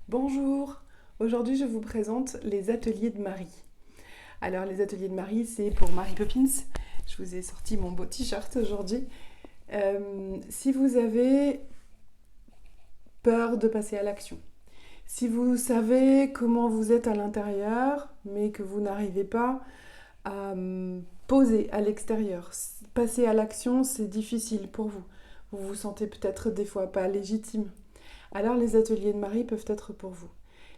Bonjour, aujourd'hui je vous présente les ateliers de Marie. Alors les ateliers de Marie, c'est pour Mary Poppins. Je vous ai sorti mon beau t-shirt aujourd'hui. Si vous avez peur de passer à l'action, si vous savez comment vous êtes à l'intérieur, mais que vous n'arrivez pas à poser à l'extérieur, passer à l'action, c'est difficile pour vous. Vous vous sentez peut-être des fois pas légitime. Alors les ateliers de Marie peuvent être pour vous.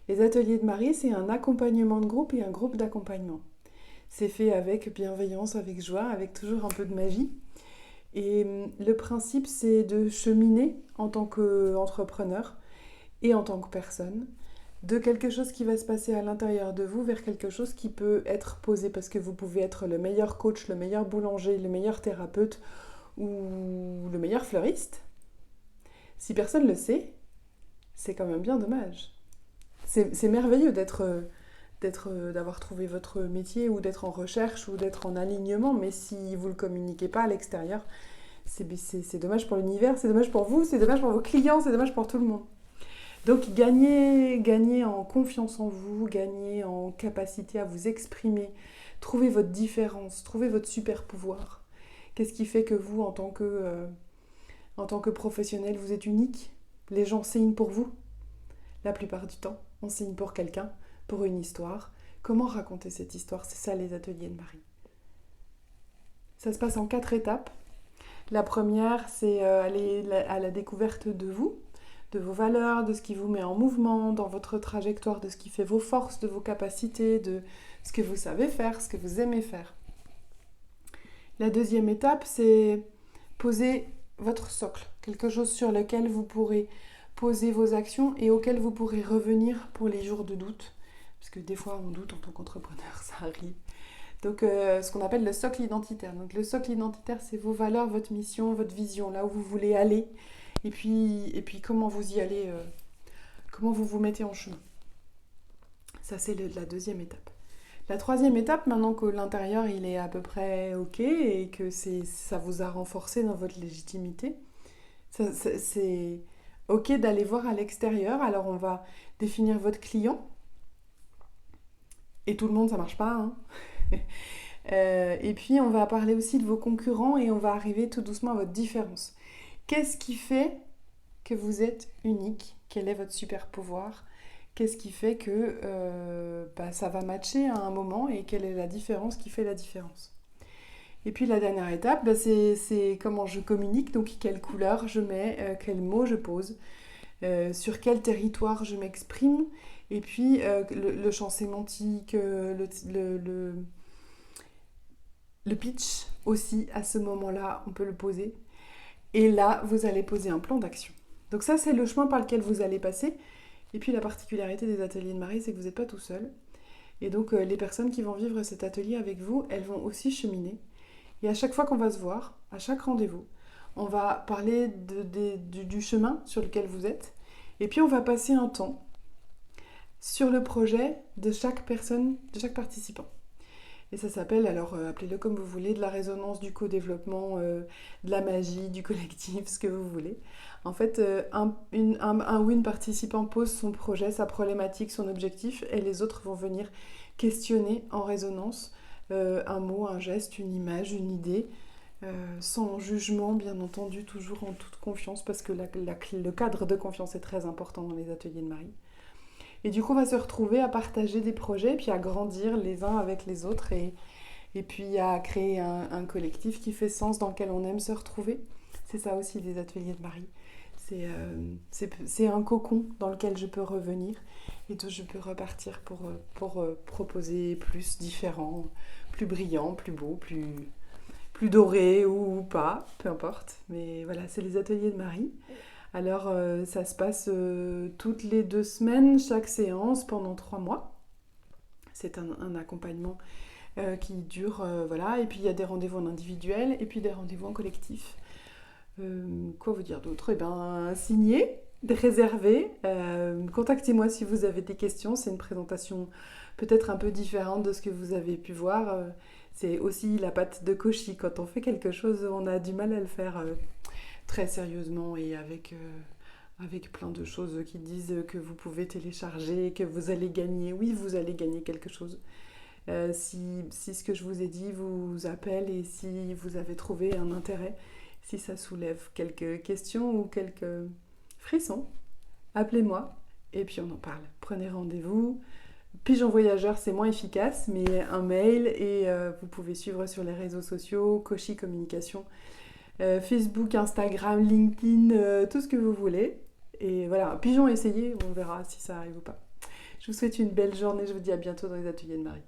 Les ateliers de Marie, c'est un accompagnement de groupe et un groupe d'accompagnement. C'est fait avec bienveillance, avec joie, avec toujours un peu de magie. Et le principe, c'est de cheminer en tant qu'entrepreneur et en tant que personne, de quelque chose qui va se passer à l'intérieur de vous vers quelque chose qui peut être posé, parce que vous pouvez être le meilleur coach, le meilleur boulanger, le meilleur thérapeute ou le meilleur fleuriste. Si personne ne le sait, c'est quand même bien dommage. C'est merveilleux d'avoir trouvé votre métier ou d'être en recherche ou d'être en alignement, mais si vous ne le communiquez pas à l'extérieur, c'est dommage pour l'univers, c'est dommage pour vous, c'est dommage pour vos clients, c'est dommage pour tout le monde. Donc gagnez en confiance en vous, gagnez en capacité à vous exprimer, trouvez votre différence, trouvez votre super pouvoir. Qu'est-ce qui fait que vous, en tant que professionnel, vous êtes unique? Les gens signent pour vous, la plupart du temps. On signe pour quelqu'un, pour une histoire. Comment raconter cette histoire? C'est ça les ateliers de Marie. Ça se passe en 4 étapes. La première, c'est aller à la découverte de vous, de vos valeurs, de ce qui vous met en mouvement, dans votre trajectoire, de ce qui fait vos forces, de vos capacités, de ce que vous savez faire, ce que vous aimez faire. La deuxième étape, c'est poser votre socle, quelque chose sur lequel vous pourrez poser vos actions et auquel vous pourrez revenir pour les jours de doute. Parce que des fois, on doute en tant qu'entrepreneur, ça arrive. Donc, ce qu'on appelle le socle identitaire. Donc, le socle identitaire, c'est vos valeurs, votre mission, votre vision, là où vous voulez aller. Et puis comment vous y allez, comment vous vous mettez en chemin. Ça, c'est la deuxième étape. La troisième étape, maintenant que l'intérieur il est à peu près ok et que ça vous a renforcé dans votre légitimité, c'est ok d'aller voir à l'extérieur. Alors on va définir votre client. Et tout le monde, ça marche pas. Hein. Et puis on va parler aussi de vos concurrents et on va arriver tout doucement à votre différence. Qu'est-ce qui fait que vous êtes unique? Quel est votre super pouvoir? Qu'est-ce qui fait que ça va matcher à un moment et quelle est la différence qui fait la différence? Et puis la dernière étape, c'est comment je communique, donc quelle couleur je mets, quels mots je pose, sur quel territoire je m'exprime, et puis le champ sémantique, le pitch aussi, à ce moment-là, on peut le poser. Et là, vous allez poser un plan d'action. Donc ça, c'est le chemin par lequel vous allez passer. Et puis la particularité des ateliers de Marie, c'est que vous n'êtes pas tout seul. Et donc les personnes qui vont vivre cet atelier avec vous, elles vont aussi cheminer. Et à chaque fois qu'on va se voir, à chaque rendez-vous, on va parler du chemin sur lequel vous êtes. Et puis on va passer un temps sur le projet de chaque personne, de chaque participant. Et ça s'appelle, alors appelez-le comme vous voulez, de la résonance, du co-développement, de la magie, du collectif, ce que vous voulez. En fait, un ou une participant pose son projet, sa problématique, son objectif, et les autres vont venir questionner en résonance un mot, un geste, une image, une idée, sans jugement, bien entendu, toujours en toute confiance, parce que le cadre de confiance est très important dans les ateliers de Marie. Et du coup, on va se retrouver à partager des projets, puis à grandir les uns avec les autres, et puis à créer un collectif qui fait sens, dans lequel on aime se retrouver. C'est ça aussi les ateliers de Marie. C'est un cocon dans lequel je peux revenir et dont je peux repartir pour proposer plus différent, plus brillant, plus beau, plus doré ou pas, peu importe. Mais voilà, c'est les ateliers de Marie. Alors, ça se passe toutes les 2 semaines, chaque séance, pendant 3 mois. C'est un accompagnement qui dure, voilà. Et puis, il y a des rendez-vous en individuel et puis des rendez-vous en collectif. Quoi vous dire d'autre? Eh bien, signez, réservez. Contactez-moi si vous avez des questions. C'est une présentation peut-être un peu différente de ce que vous avez pu voir. C'est aussi la patte de Cauchy. Quand on fait quelque chose, on a du mal à le faire très sérieusement et avec avec plein de choses qui disent que vous pouvez télécharger, que vous allez gagner. Oui, vous allez gagner quelque chose. Si ce que je vous ai dit vous appelle et si vous avez trouvé un intérêt, si ça soulève quelques questions ou quelques frissons, appelez-moi et puis on en parle. Prenez rendez-vous. Pigeon voyageur, c'est moins efficace, mais un mail et vous pouvez suivre sur les réseaux sociaux, Koshi Communication, Facebook, Instagram, LinkedIn, tout ce que vous voulez. Et voilà, pigeon essayez, on verra si ça arrive ou pas. Je vous souhaite une belle journée, je vous dis à bientôt dans les ateliers de Marie.